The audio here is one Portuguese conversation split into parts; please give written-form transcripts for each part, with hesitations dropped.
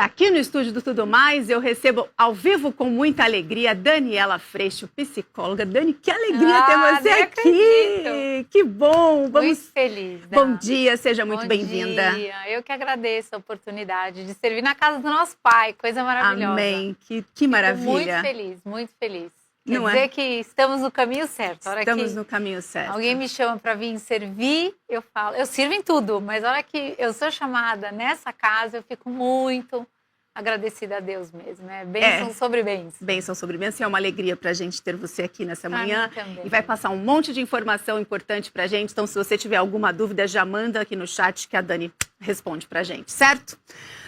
Aqui no estúdio do Tudo Mais, eu recebo ao vivo com muita alegria Daniela Freixo, psicóloga. Dani, que alegria ter você aqui! Acredito. Que bom! Muito feliz. Bom dia, seja muito bem-vinda. Bom dia, eu que agradeço a oportunidade de servir na casa do nosso pai, coisa maravilhosa. Amém, que maravilha. Muito feliz. Quer Não dizer que estamos no caminho certo. Estamos no caminho certo. Alguém me chama para vir servir, eu falo, eu sirvo em tudo, mas a hora que eu sou chamada nessa casa, eu fico muito agradecida a Deus mesmo, né? Bênção sobre bênção. Bênção sobre bênção, é uma alegria para a gente ter você aqui nessa manhã. Também. E vai passar um monte de informação importante para a gente, então se você tiver alguma dúvida, já manda aqui no chat que a Dani responde para a gente, certo?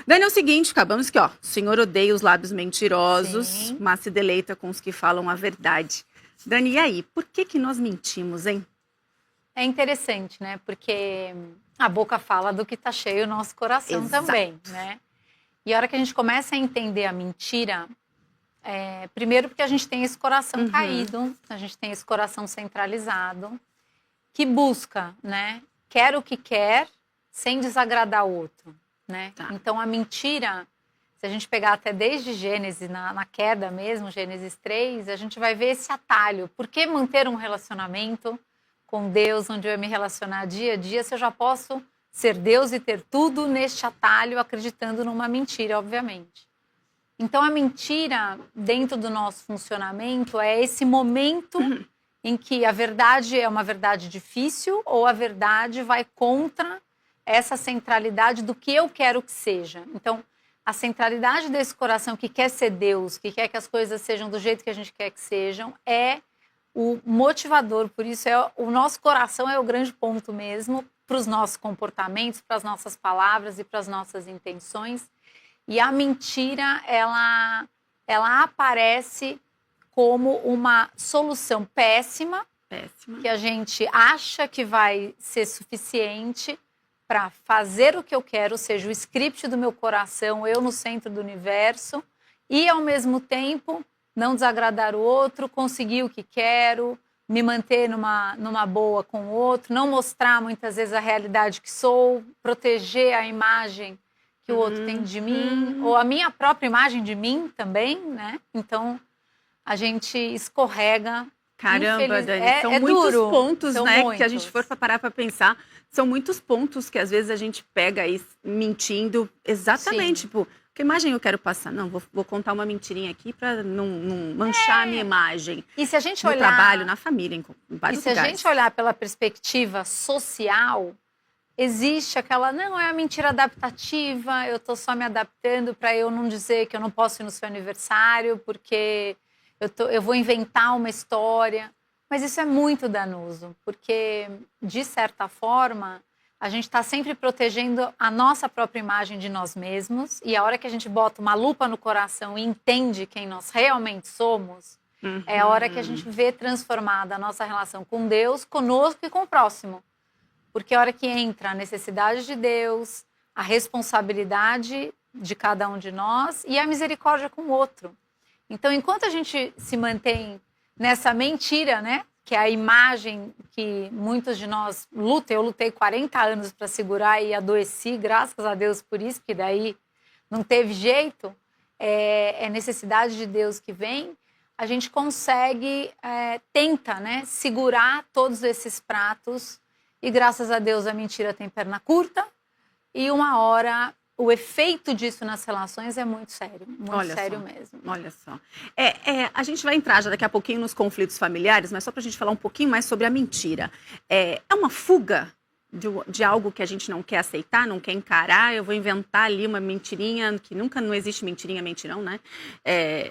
Dani, é o seguinte, acabamos que, o Senhor odeia os lábios mentirosos, Sim. mas se deleita com os que falam a verdade. Dani, e aí, por que nós mentimos, hein? É interessante, né? Porque a boca fala do que está cheio o nosso coração. Exato. Também, né? E a hora que a gente começa a entender a mentira, primeiro porque a gente tem esse coração caído, a gente tem esse coração centralizado, que busca, né? Quer o que quer, sem desagradar o outro, né? Tá. Então a mentira, se a gente pegar até desde Gênesis, na queda mesmo, Gênesis 3, a gente vai ver esse atalho. Por que manter um relacionamento com Deus, onde eu ia me relacionar dia a dia, se eu já posso ser Deus e ter tudo neste atalho, acreditando numa mentira, obviamente. Então, a mentira, dentro do nosso funcionamento, é esse momento em que a verdade é uma verdade difícil ou a verdade vai contra essa centralidade do que eu quero que seja. Então, a centralidade desse coração que quer ser Deus, que quer que as coisas sejam do jeito que a gente quer que sejam, é o motivador. Por isso, o nosso coração é o grande ponto mesmo para os nossos comportamentos, para as nossas palavras e para as nossas intenções. E a mentira, ela aparece como uma solução péssima, que a gente acha que vai ser suficiente para fazer o que eu quero, ou seja, o script do meu coração, eu no centro do universo, e ao mesmo tempo não desagradar o outro, conseguir o que quero, me manter numa boa com o outro, não mostrar muitas vezes a realidade que sou, proteger a imagem que o outro tem de mim, ou a minha própria imagem de mim também, né? Então, a gente escorrega. Caramba, Dani, são muitos pontos, né? Que a gente for parar para pensar, são muitos pontos que às vezes a gente pega aí mentindo exatamente, tipo, que imagem eu quero passar? Não, vou contar uma mentirinha aqui para não manchar a minha imagem. E se a gente no olhar... trabalho, na família, em vários lugares. E se a gente olhar pela perspectiva social, existe aquela, não, é a mentira adaptativa, eu tô só me adaptando para eu não dizer que eu não posso ir no seu aniversário, porque eu vou inventar uma história. Mas isso é muito danoso, porque, de certa forma, a gente está sempre protegendo a nossa própria imagem de nós mesmos, e a hora que a gente bota uma lupa no coração e entende quem nós realmente somos, é a hora que a gente vê transformada a nossa relação com Deus, conosco e com o próximo. Porque a hora que entra a necessidade de Deus, a responsabilidade de cada um de nós e a misericórdia com o outro. Então, enquanto a gente se mantém nessa mentira, né? Que é a imagem que muitos de nós lutam. Eu lutei 40 anos para segurar e adoeci, graças a Deus por isso, porque daí não teve jeito. É necessidade de Deus que vem. A gente consegue, tenta, né, segurar todos esses pratos e, graças a Deus, a mentira tem perna curta e uma hora... O efeito disso nas relações é muito sério, mesmo. Olha só. A gente vai entrar já daqui a pouquinho nos conflitos familiares, mas só para a gente falar um pouquinho mais sobre a mentira. É uma fuga de algo que a gente não quer aceitar, não quer encarar. Eu vou inventar ali uma mentirinha, que nunca não existe mentirinha, mentirão, né?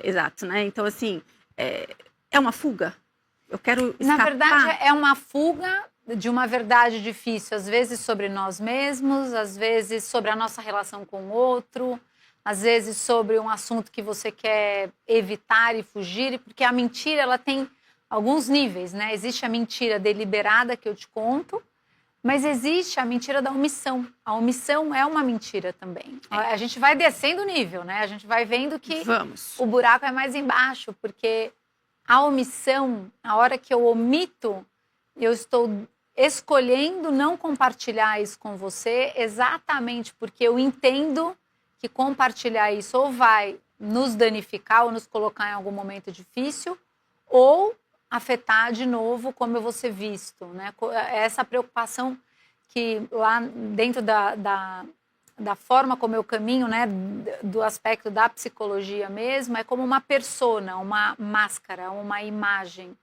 Exato, né? Então, assim, é uma fuga. Eu quero escapar. Na verdade, é uma fuga de uma verdade difícil, às vezes sobre nós mesmos, às vezes sobre a nossa relação com o outro, às vezes sobre um assunto que você quer evitar e fugir, porque a mentira, ela tem alguns níveis, né? Existe a mentira deliberada que eu te conto, mas existe a mentira da omissão. A omissão é uma mentira também. A gente vai descendo o nível, né? A gente vai vendo que o buraco é mais embaixo, porque a omissão, a hora que eu omito, eu estou escolhendo não compartilhar isso com você exatamente porque eu entendo que compartilhar isso ou vai nos danificar ou nos colocar em algum momento difícil, ou afetar de novo como eu vou ser visto, né? Essa preocupação que lá dentro da forma como eu caminho, né, do aspecto da psicologia mesmo, é como uma persona, uma máscara, uma imagem.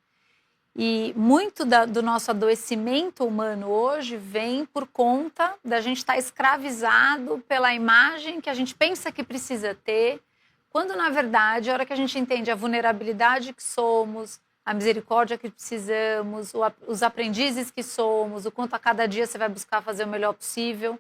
E muito do nosso adoecimento humano hoje vem por conta da gente estar escravizado pela imagem que a gente pensa que precisa ter, quando na verdade, a hora que a gente entende a vulnerabilidade que somos, a misericórdia que precisamos, os aprendizes que somos, o quanto a cada dia você vai buscar fazer o melhor possível,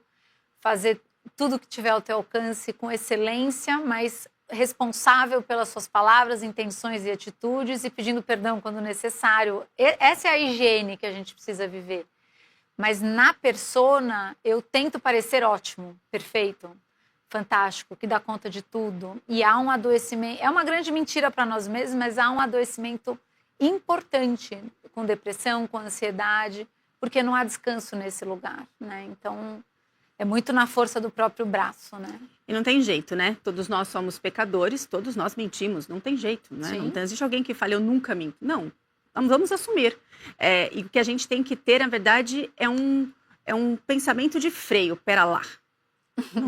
fazer tudo que tiver ao teu alcance com excelência, mas responsável pelas suas palavras, intenções e atitudes e pedindo perdão quando necessário. Essa é a higiene que a gente precisa viver. Mas na persona, eu tento parecer ótimo, perfeito, fantástico, que dá conta de tudo. E há um adoecimento, é uma grande mentira para nós mesmos, mas há um adoecimento importante com depressão, com ansiedade, porque não há descanso nesse lugar, né? Então, é muito na força do próprio braço, né? E não tem jeito, né? Todos nós somos pecadores, todos nós mentimos, não tem jeito, né? Sim. Não existe alguém que fale, eu nunca minto. Não, vamos assumir. E o que a gente tem que ter, na verdade, é um pensamento de freio, pera lá.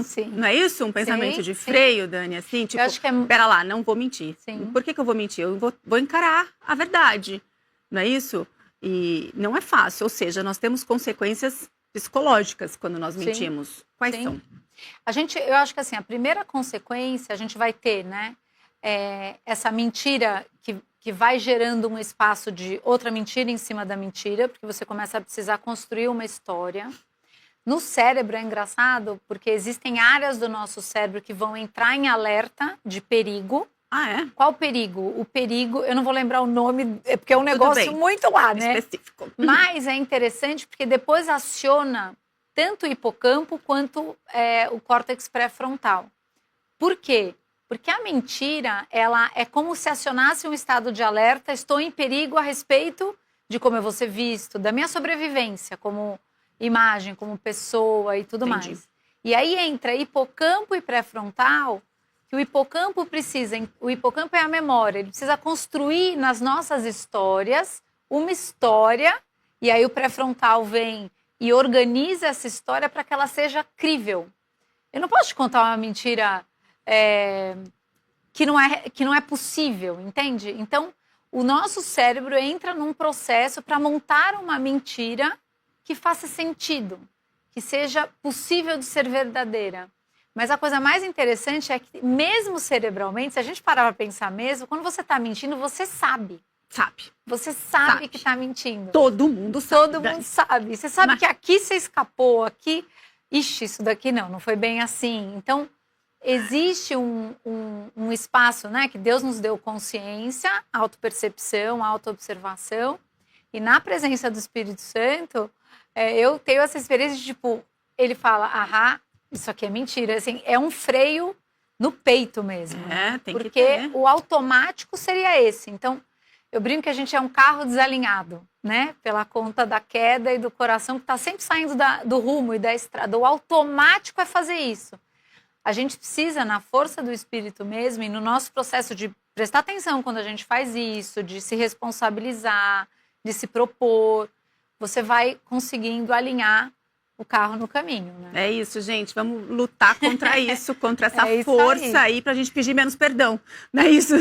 Sim. Não é isso? Um pensamento Sim, de sim. freio, Dani? Assim, tipo, Eu acho que pera lá, não vou mentir. Sim. Por que eu vou mentir? Eu vou encarar a verdade, não é isso? E não é fácil, ou seja, nós temos consequências psicológicas quando nós mentimos. Sim. Quais Sim. são? Eu acho que assim, a primeira consequência a gente vai ter, né? Essa mentira que vai gerando um espaço de outra mentira em cima da mentira, porque você começa a precisar construir uma história. No cérebro é engraçado, porque existem áreas do nosso cérebro que vão entrar em alerta de perigo. Ah, é? Qual perigo? O perigo, eu não vou lembrar o nome, porque é um negócio muito lá, né? Específico. Mas é interessante porque depois aciona tanto o hipocampo quanto o córtex pré-frontal. Por quê? Porque a mentira, ela é como se acionasse um estado de alerta, estou em perigo a respeito de como eu vou ser visto, da minha sobrevivência como imagem, como pessoa e tudo Entendi. mais. E aí entra hipocampo e pré-frontal, que o hipocampo é a memória, ele precisa construir nas nossas histórias uma história, e aí o pré-frontal vem e organiza essa história para que ela seja crível. Eu não posso te contar uma mentira que não é possível, entende? Então, o nosso cérebro entra num processo para montar uma mentira que faça sentido, que seja possível de ser verdadeira. Mas a coisa mais interessante é que, mesmo cerebralmente, se a gente parar para pensar mesmo, quando você está mentindo, você sabe. Sabe. Você sabe que está mentindo. Todo mundo sabe. Todo mundo sabe. Você sabe que aqui você escapou, aqui... Ixi, isso daqui não foi bem assim. Então, existe um espaço, né, que Deus nos deu consciência, autopercepção, autoobservação. E na presença do Espírito Santo, eu tenho essa experiência de, tipo, ele fala, ahá, isso aqui é mentira. Assim, é um freio no peito mesmo. Tem porque que ter. O automático seria esse. Então, eu brinco que a gente é um carro desalinhado, né? Pela conta da queda e do coração que está sempre saindo do rumo e da estrada. O automático é fazer isso. A gente precisa, na força do Espírito mesmo, e no nosso processo de prestar atenção quando a gente faz isso, de se responsabilizar, de se propor, você vai conseguindo alinhar o carro no caminho, né? É isso, gente. Vamos lutar contra isso, contra essa força aí, pra gente pedir menos perdão. Não é isso?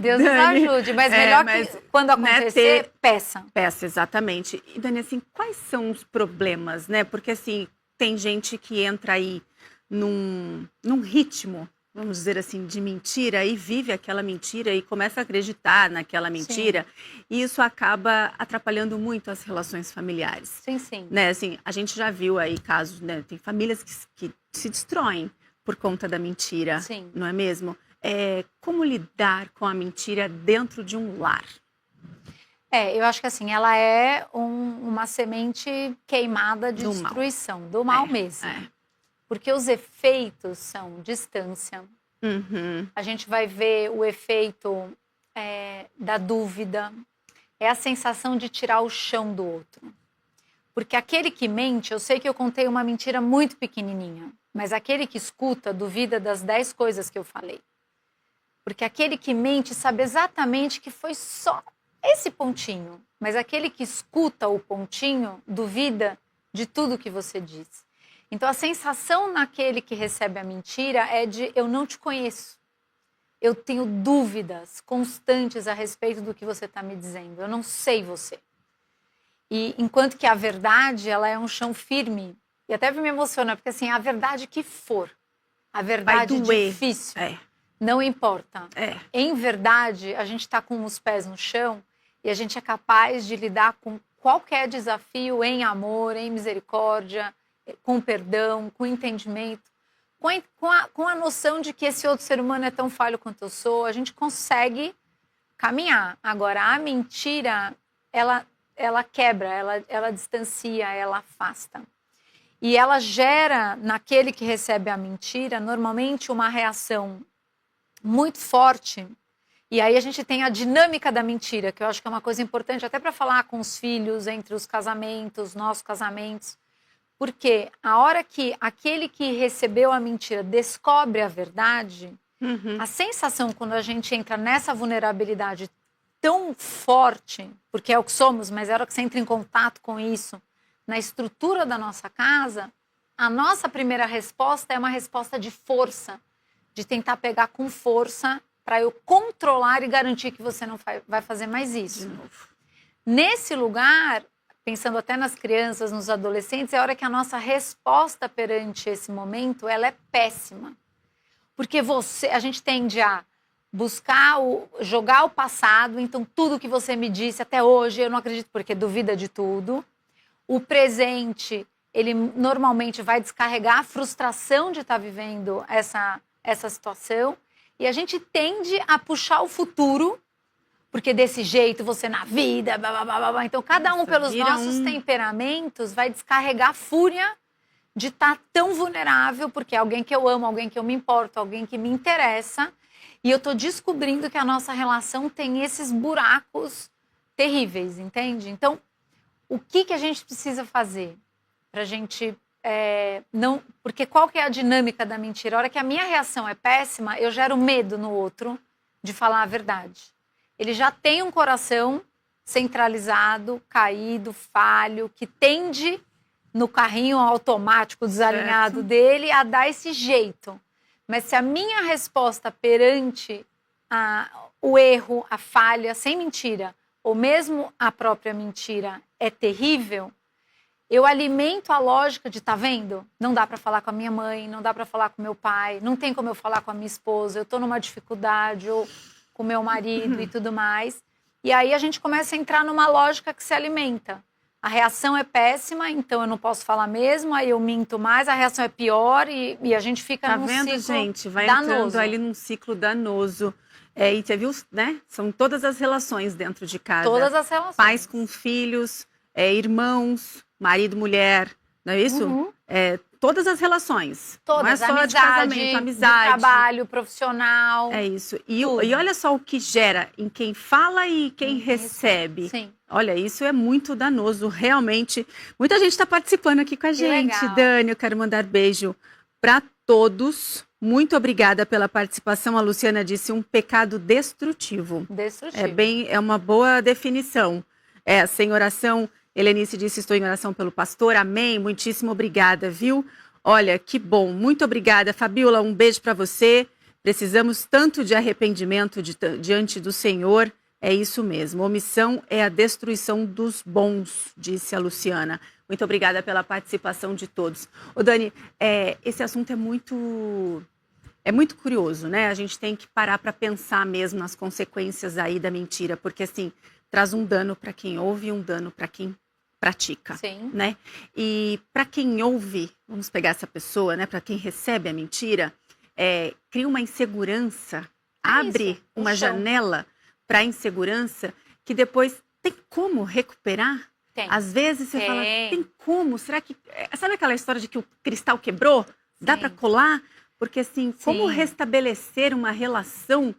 Deus nos ajude. Mas melhor que quando acontecer, peça. Peça, exatamente. E, Dani, assim, quais são os problemas, né? Porque, assim, tem gente que entra aí num ritmo, vamos dizer assim, de mentira e vive aquela mentira e começa a acreditar naquela mentira. Sim. E isso acaba atrapalhando muito as relações familiares. Sim, sim. Né? Assim, a gente já viu aí casos, né? Tem famílias que se destroem por conta da mentira, sim. Não é mesmo? Como lidar com a mentira dentro de um lar? Eu acho que assim, ela é uma semente queimada de destruição, do mal mesmo. Porque os efeitos são distância. Uhum. A gente vai ver o efeito da dúvida. É a sensação de tirar o chão do outro. Porque aquele que mente, eu sei que eu contei uma mentira muito pequenininha, mas aquele que escuta duvida das 10 coisas que eu falei. Porque aquele que mente sabe exatamente que foi só esse pontinho, mas aquele que escuta o pontinho duvida de tudo que você disse. Então a sensação naquele que recebe a mentira é de eu não te conheço. Eu tenho dúvidas constantes a respeito do que você está me dizendo. Eu não sei você. E enquanto que a verdade, ela é um chão firme. E até me emociona, porque assim, a verdade que for, a verdade difícil, não importa. Em verdade, a gente está com os pés no chão e a gente é capaz de lidar com qualquer desafio em amor, em misericórdia, com perdão, com entendimento, com a noção de que esse outro ser humano é tão falho quanto eu sou. A gente consegue caminhar. Agora, a mentira, ela quebra, ela distancia, ela afasta. E ela gera, naquele que recebe a mentira, normalmente uma reação muito forte. E aí a gente tem a dinâmica da mentira, que eu acho que é uma coisa importante até para falar com os filhos, entre os casamentos, nossos casamentos. Porque a hora que aquele que recebeu a mentira descobre a verdade, a sensação quando a gente entra nessa vulnerabilidade tão forte, porque é o que somos, mas é a hora que você entra em contato com isso, na estrutura da nossa casa, a nossa primeira resposta é uma resposta de força, de tentar pegar com força para eu controlar e garantir que você não vai fazer mais isso. Nesse lugar, pensando até nas crianças, nos adolescentes, é a hora que a nossa resposta perante esse momento ela é péssima. Porque a gente tende a buscar, jogar o passado, então tudo que você me disse até hoje, eu não acredito porque duvida de tudo. O presente, ele normalmente vai descarregar a frustração de estar vivendo essa situação. E a gente tende a puxar o futuro, porque desse jeito você na vida, blá, blá, blá, blá. Então cada um pelos nossos temperamentos vai descarregar a fúria de estar tão vulnerável, porque é alguém que eu amo, alguém que eu me importo, alguém que me interessa. E eu estou descobrindo que a nossa relação tem esses buracos terríveis, entende? Então, o que a gente precisa fazer para a gente não... Porque qual que é a dinâmica da mentira? A hora que a minha reação é péssima, eu gero medo no outro de falar a verdade. Ele já tem um coração centralizado, caído, falho, que tende no carrinho automático desalinhado dele a dar esse jeito. Mas se a minha resposta perante o erro, a falha, sem mentira, ou mesmo a própria mentira é terrível, eu alimento a lógica de, tá vendo? Não dá para falar com a minha mãe, não dá para falar com meu pai, não tem como eu falar com a minha esposa, eu estou numa dificuldade, ou com meu marido e tudo mais. E aí a gente começa a entrar numa lógica que se alimenta. A reação é péssima, então eu não posso falar mesmo, aí eu minto mais, a reação é pior e a gente fica num ciclo danoso. Gente? Vai entrando ali num ciclo danoso. E você viu, né? São todas as relações dentro de casa. Todas as relações. Pais com filhos, irmãos, marido, mulher, não é isso? Todas as relações. Todas, não é só amizade, de casamento, amizade. De trabalho, profissional. É isso. E olha só o que gera em quem fala e quem recebe. Sim. Olha, isso é muito danoso, realmente. Muita gente está participando aqui com a gente. Legal. Dani, eu quero mandar beijo para todos. Muito obrigada pela participação. A Luciana disse um pecado destrutivo. Destrutivo. É uma boa definição. Sem oração, Helenice disse, estou em oração pelo pastor. Amém. Muitíssimo obrigada, viu? Olha, que bom. Muito obrigada. Fabiola, um beijo para você. Precisamos tanto de arrependimento diante do Senhor. É isso mesmo. Omissão é a destruição dos bons, disse a Luciana. Muito obrigada pela participação de todos. Ô Dani, esse assunto é muito curioso, né? A gente tem que parar para pensar mesmo nas consequências aí da mentira, porque assim, traz um dano para quem ouve e um dano para quem pratica. Sim. Né? E para quem ouve, vamos pegar essa pessoa, né? Para quem recebe a mentira, cria uma insegurança, abre uma janela para insegurança que depois tem como recuperar? Tem. Às vezes você fala, tem como? Será que... Sabe aquela história de que o cristal quebrou? Dá para colar? Porque assim, como restabelecer uma relação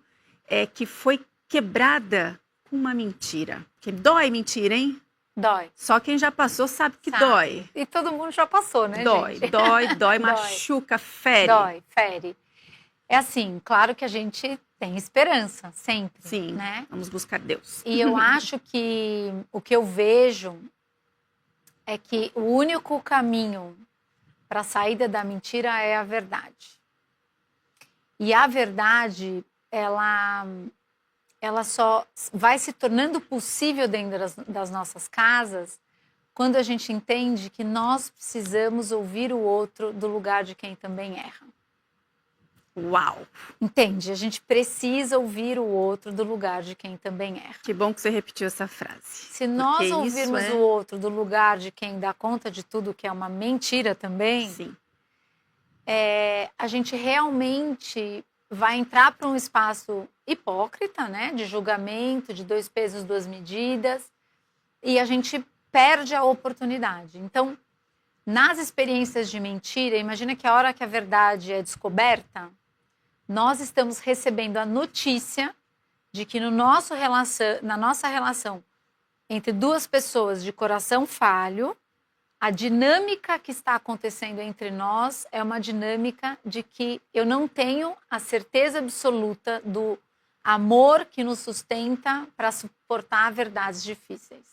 que foi quebrada com uma mentira? Que dói mentira, hein? Dói. Só quem já passou sabe que Sabe. dói. E todo mundo já passou, né, Dói, gente? dói, Dói. machuca, fere. Dói, fere. É assim, claro que a gente tem esperança, sempre, Sim, né? vamos buscar Deus. E eu acho que o que eu vejo é que o único caminho para a saída da mentira é a verdade. E a verdade, ela só vai se tornando possível dentro das nossas casas quando a gente entende que nós precisamos ouvir o outro do lugar de quem também erra. Uau! Entende? A gente precisa ouvir o outro do lugar de quem também erra. Que bom que você repetiu essa frase. Se nós Porque ouvirmos isso é... o outro do lugar de quem dá conta de tudo, que é uma mentira também, Sim. A gente realmente vai entrar para um espaço hipócrita, né? De julgamento, de 2 pesos, 2 medidas, e a gente perde a oportunidade. Então, nas experiências de mentira, imagina que a hora que a verdade é descoberta, nós estamos recebendo a notícia de que na nossa relação entre 2 pessoas de coração falho, a dinâmica que está acontecendo entre nós é uma dinâmica de que eu não tenho a certeza absoluta do amor que nos sustenta para suportar verdades difíceis.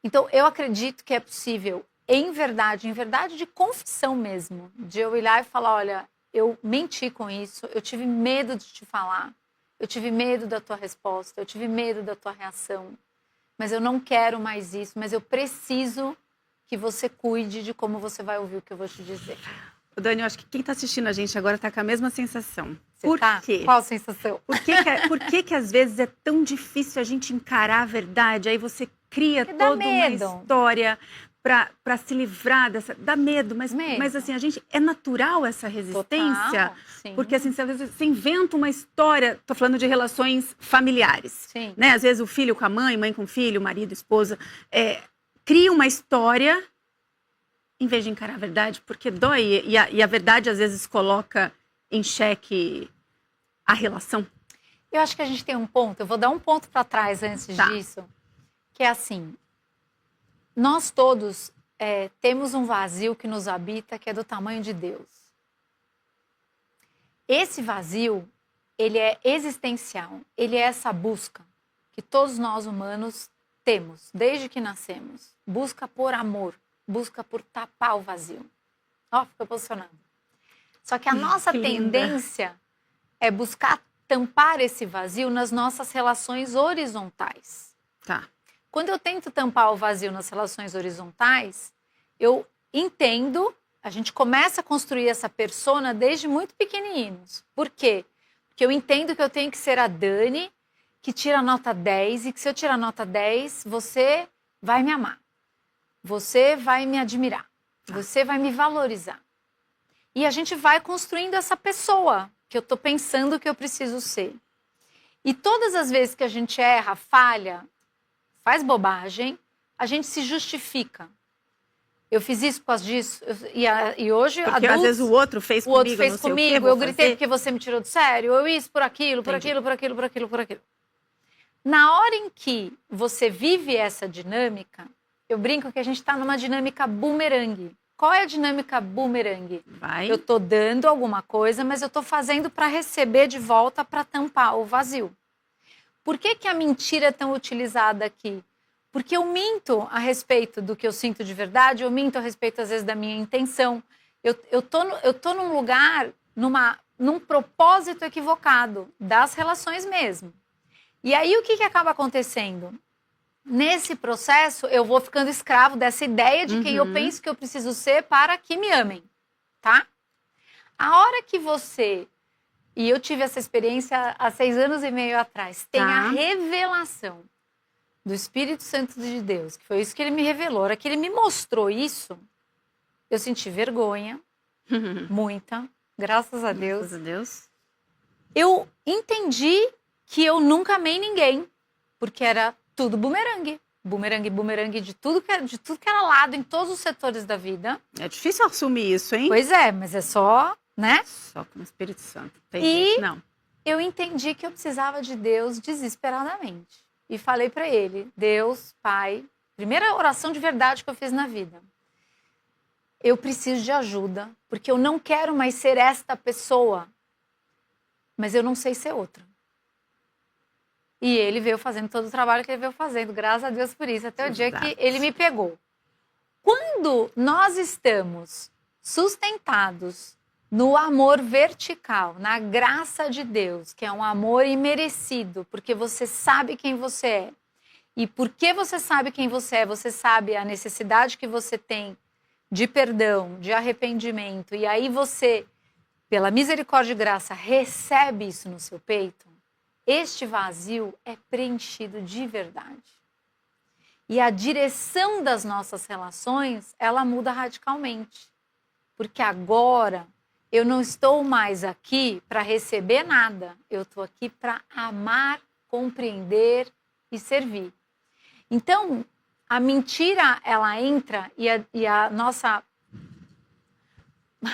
Então, eu acredito que é possível, em verdade de confissão mesmo, de eu ir lá e falar, olha, eu menti com isso, eu tive medo de te falar, eu tive medo da tua resposta, eu tive medo da tua reação, mas eu não quero mais isso, mas eu preciso que você cuide de como você vai ouvir o que eu vou te dizer. Dani, eu acho que quem está assistindo a gente agora está com a mesma sensação. Por quê? Qual sensação? Por que às vezes é tão difícil a gente encarar a verdade? Aí você cria toda uma história para se livrar dessa... Dá medo, mas assim, a gente... É natural essa resistência? Total, porque assim, você inventa uma história... Tô falando de relações familiares. Sim. Né? Às vezes o filho com a mãe com o filho, marido, esposa... cria uma história em vez de encarar a verdade, porque dói. E a verdade, às vezes, coloca em xeque a relação. Eu acho que a gente tem um ponto, eu vou dar um ponto para trás antes disso, que é assim, nós todos temos um vazio que nos habita, que é do tamanho de Deus. Esse vazio, ele é existencial, ele é essa busca que todos nós humanos temos, desde que nascemos. Busca por amor, busca por tapar o vazio. Ó, fica posicionado. Só que a nossa tendência é buscar tampar esse vazio nas nossas relações horizontais. Tá. Quando eu tento tampar o vazio nas relações horizontais, eu entendo, a gente começa a construir essa persona desde muito pequenininhos. Por quê? Porque eu entendo que eu tenho que ser a Dani, que tira nota 10, e que se eu tirar nota 10, você vai me amar. Você vai me admirar. Você vai me valorizar. E a gente vai construindo essa pessoa que eu estou pensando que eu preciso ser. E todas as vezes que a gente erra, falha, faz bobagem, a gente se justifica. Eu fiz isso por causa disso. E hoje, porque adultos, às vezes o outro fez comigo, outro fez não sei comigo, o quê, eu gritei porque você me tirou do sério, eu isso, por aquilo, por Entendi. aquilo, por aquilo, por aquilo, por aquilo. Na hora em que você vive essa dinâmica, eu brinco que a gente está numa dinâmica bumerangue. Qual é a dinâmica bumerangue? Eu estou dando alguma coisa, mas eu estou fazendo para receber de volta, para tampar o vazio. Por que a mentira é tão utilizada aqui? Porque eu minto a respeito do que eu sinto de verdade, eu minto a respeito, às vezes, da minha intenção. Eu tô num lugar, num propósito equivocado das relações mesmo. E aí, o que acaba acontecendo? Nesse processo, eu vou ficando escravo dessa ideia de quem eu penso que eu preciso ser para que me amem, tá? A hora que você, e eu tive essa experiência há 6 anos e meio atrás, tem a revelação do Espírito Santo de Deus, que foi isso que ele me revelou. A hora que ele me mostrou isso, eu senti vergonha, muita, graças a Deus. Graças a Deus. Eu entendi que eu nunca amei ninguém, porque era tudo bumerangue. Bumerangue de tudo que era lado, em todos os setores da vida. É difícil assumir isso, hein? Pois é, mas é só, né? Só com o Espírito Santo. Não. Eu entendi que eu precisava de Deus desesperadamente. E falei para ele, Deus, Pai, Primeira oração de verdade que eu fiz na vida. Eu preciso de ajuda, porque eu não quero mais ser esta pessoa, mas eu não sei ser outra. E ele veio fazendo todo o trabalho que ele veio fazendo, graças a Deus por isso, até o dia que ele me pegou. Quando nós estamos sustentados no amor vertical, na graça de Deus, que é um amor imerecido, porque você sabe quem você é. E porque você sabe quem você sabe a necessidade que você tem de perdão, de arrependimento, e aí você, pela misericórdia e graça, recebe isso no seu peito, este vazio é preenchido de verdade. E a direção das nossas relações, ela muda radicalmente. Porque agora eu não estou mais aqui para receber nada, eu estou aqui para amar, compreender e servir. Então, a mentira, ela entra e a nossa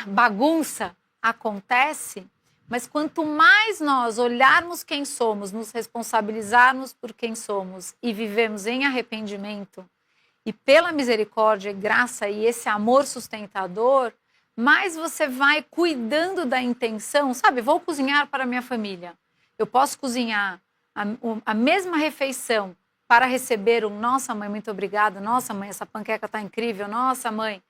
bagunça acontece, mas quanto mais nós olharmos quem somos, nos responsabilizarmos por quem somos e vivemos em arrependimento e pela misericórdia e graça e esse amor sustentador, mais você vai cuidando da intenção, sabe? Vou cozinhar para a minha família. Eu posso cozinhar a mesma refeição para receber um nossa mãe, muito obrigada, nossa mãe, essa panqueca está incrível, nossa mãe,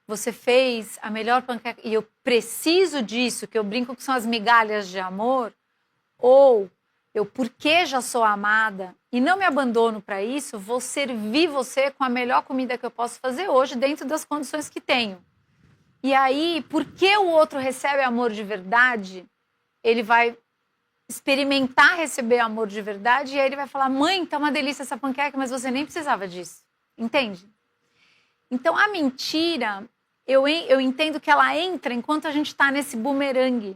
você fez a melhor panqueca e eu preciso disso, que eu brinco que são as migalhas de amor, ou eu, porque já sou amada e não me abandono para isso, vou servir você com a melhor comida que eu posso fazer hoje, dentro das condições que tenho. E aí, porque o outro recebe amor de verdade, ele vai experimentar receber amor de verdade, e aí ele vai falar, mãe, tá uma delícia essa panqueca, mas você nem precisava disso. Entende? Então, a mentira, eu entendo que ela entra enquanto a gente está nesse bumerangue.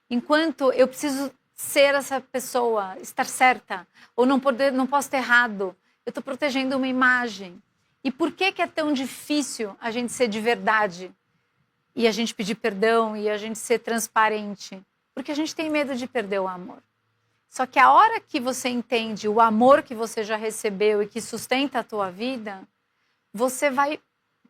Enquanto eu preciso ser essa pessoa, estar certa, ou não posso ter errado. Eu estou protegendo uma imagem. E por que é tão difícil a gente ser de verdade? E a gente pedir perdão e a gente ser transparente? Porque a gente tem medo de perder o amor. Só que a hora que você entende o amor que você já recebeu e que sustenta a tua vida, você vai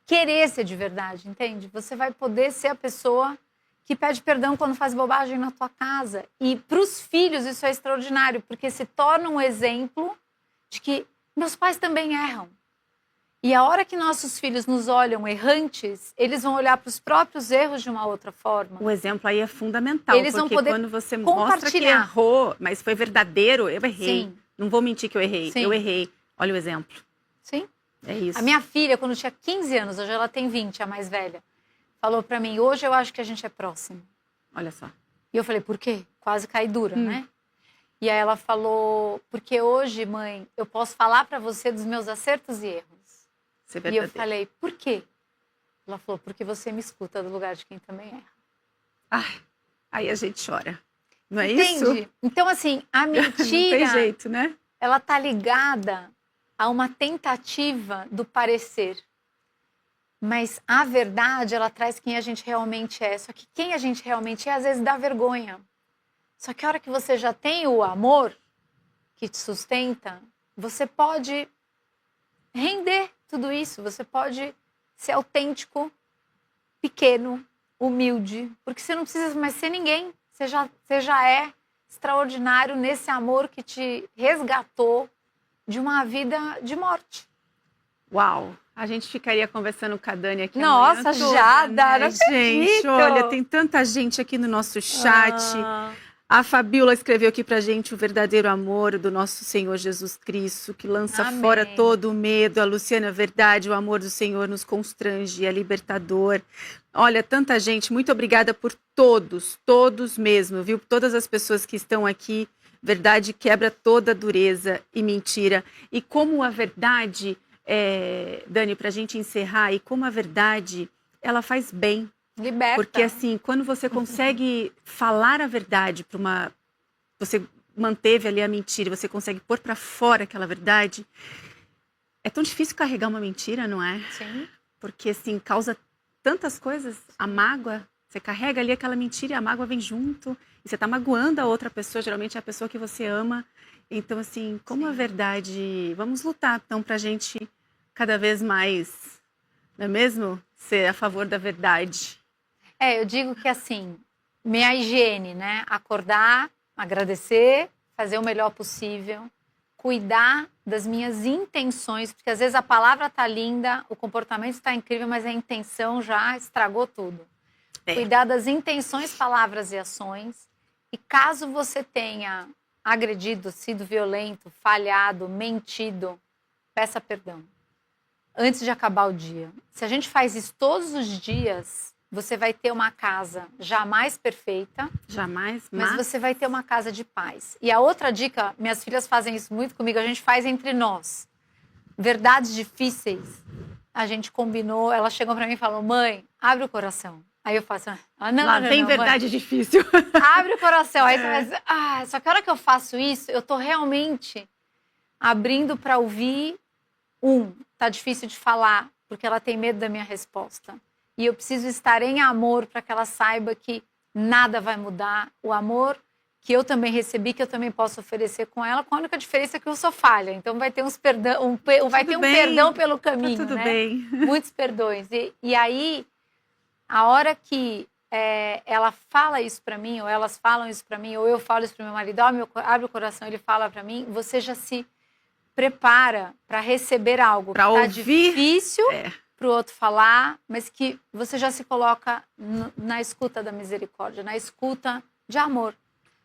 querer ser de verdade, entende? Você vai poder ser a pessoa que pede perdão quando faz bobagem na tua casa. E para os filhos isso é extraordinário, porque se torna um exemplo de que meus pais também erram. E a hora que nossos filhos nos olham errantes, eles vão olhar para os próprios erros de uma outra forma. O exemplo aí é fundamental, eles vão porque poder quando você mostra que errou, mas foi verdadeiro, eu errei. Sim. Não vou mentir que eu errei. Sim. Eu errei. Olha o exemplo. Sim. É isso. A minha filha, quando tinha 15 anos, hoje ela tem 20, a mais velha, falou para mim, hoje eu acho que a gente é próximo. Olha só. E eu falei, por quê? Quase caí dura, né? E aí ela falou, porque hoje, mãe, eu posso falar para você dos meus acertos e erros. E eu falei, por quê? Ela falou, porque você me escuta do lugar de quem também erra. Ai, aí a gente chora. Não é Entende? isso? Então, assim, a mentira... Não tem jeito, né? Ela tá ligada a uma tentativa do parecer. Mas a verdade, ela traz quem a gente realmente é. Só que quem a gente realmente é, às vezes dá vergonha. Só que a hora que você já tem o amor que te sustenta, você pode render tudo isso. Você pode ser autêntico, pequeno, humilde, porque você não precisa mais ser ninguém. Você já é extraordinário nesse amor que te resgatou de uma vida de morte. Uau! A gente ficaria conversando com a Dani aqui. Nossa, toda, já, né? Dara, gente, olha, tem tanta gente aqui no nosso chat. A Fabiola escreveu aqui pra gente o verdadeiro amor do nosso Senhor Jesus Cristo, que lança fora todo o medo. A Luciana, verdade, o amor do Senhor nos constrange, é libertador. Olha, tanta gente, muito obrigada por todos mesmo, viu? Todas as pessoas que estão aqui. Verdade quebra toda dureza e mentira. E como a verdade, Dani, pra gente encerrar, e como a verdade, ela faz bem. Liberta. Porque assim, quando você consegue falar a verdade para uma... Você manteve ali a mentira, você consegue pôr para fora aquela verdade. É tão difícil carregar uma mentira, não é? Sim. Porque assim, causa tantas coisas. A mágoa, você carrega ali aquela mentira e a mágoa vem junto. E você está magoando a outra pessoa, geralmente é a pessoa que você ama. Então assim, como a verdade... Vamos lutar então pra gente cada vez mais, não é mesmo? Ser a favor da verdade. Eu digo que assim, minha higiene, né? Acordar, agradecer, fazer o melhor possível, cuidar das minhas intenções, porque às vezes a palavra tá linda, o comportamento está incrível, mas a intenção já estragou tudo. Cuidar das intenções, palavras e ações. E caso você tenha agredido, sido violento, falhado, mentido, peça perdão. Antes de acabar o dia. Se a gente faz isso todos os dias, você vai ter uma casa jamais perfeita. Jamais, mas você vai ter uma casa de paz. E a outra dica, minhas filhas fazem isso muito comigo, a gente faz entre nós. Verdades difíceis, a gente combinou, elas chegam pra mim e falam, mãe, abre o coração. Aí eu faço, não, lá vem verdade mãe. Difícil. Abre o coração. Aí você vai dizer, só que a hora que eu faço isso, eu tô realmente abrindo para ouvir. Tá difícil de falar, porque ela tem medo da minha resposta. E eu preciso estar em amor para que ela saiba que nada vai mudar. O amor que eu também recebi, que eu também posso oferecer com ela, com a única diferença que eu sou falha. Então vai ter vai ter um perdão pelo caminho, tá tudo né? bem. Muitos perdões. E aí, a hora que ela fala isso para mim, ou elas falam isso para mim, ou eu falo isso para meu marido, abre o coração, ele fala para mim, você já se prepara para receber algo pra que tá ouvir, difícil para o outro falar, mas que você já se coloca na escuta da misericórdia, na escuta de amor,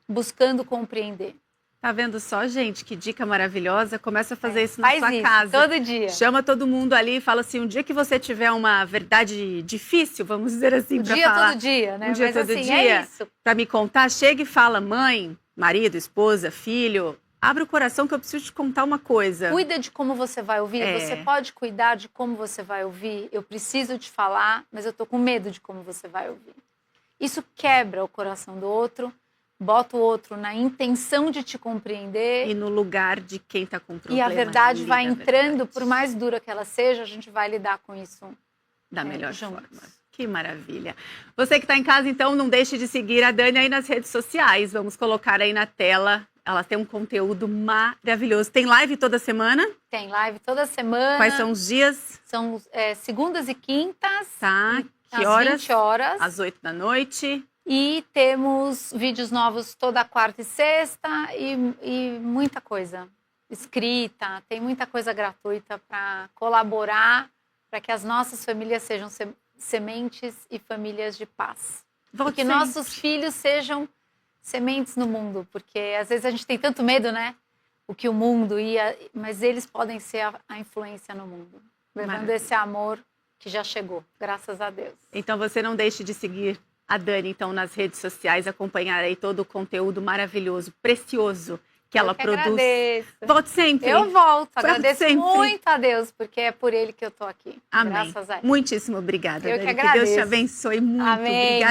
buscando compreender. Tá vendo só, gente? Que dica maravilhosa. Começa a fazer isso na Faz sua isso, casa. todo dia. Chama todo mundo ali e fala assim, um dia que você tiver uma verdade difícil, vamos dizer assim, para falar. Todo dia, né? Um dia mas todo assim, dia, é isso. para me contar, chega e fala, mãe, marido, esposa, filho, abre o coração que eu preciso te contar uma coisa. Cuida de como você vai ouvir. Você pode cuidar de como você vai ouvir. Eu preciso te falar, mas eu tô com medo de como você vai ouvir. Isso quebra o coração do outro, bota o outro na intenção de te compreender. E no lugar de quem tá com problema. E a verdade vai entrando, por mais dura que ela seja, a gente vai lidar com isso da melhor juntos. forma. Que maravilha. Você que está em casa, então, não deixe de seguir a Dani aí nas redes sociais. Vamos colocar aí na tela. Ela tem um conteúdo maravilhoso. Tem live toda semana? Tem live toda semana. Quais são os dias? São segundas e quintas. Tá. Que às horas? 20 horas. Às 8 da noite. E temos vídeos novos toda quarta e sexta e muita coisa escrita. Tem muita coisa gratuita para colaborar para que as nossas famílias sejam sementes e famílias de paz. E que nossos filhos sejam sementes no mundo, porque às vezes a gente tem tanto medo, né? O que o mundo ia, mas eles podem ser a influência no mundo, levando esse amor que já chegou, graças a Deus. Então você não deixe de seguir a Dani, então, nas redes sociais, acompanhar aí todo o conteúdo maravilhoso, precioso que ela produz. Agradeço. Volte sempre. Eu volto. Agradeço sempre. muito a Deus, porque é por ele que eu tô aqui. Amém. Graças a Deus. Muitíssimo obrigada, Eu Dani. que agradeço. Que Deus te abençoe muito. Amém. Obrigada.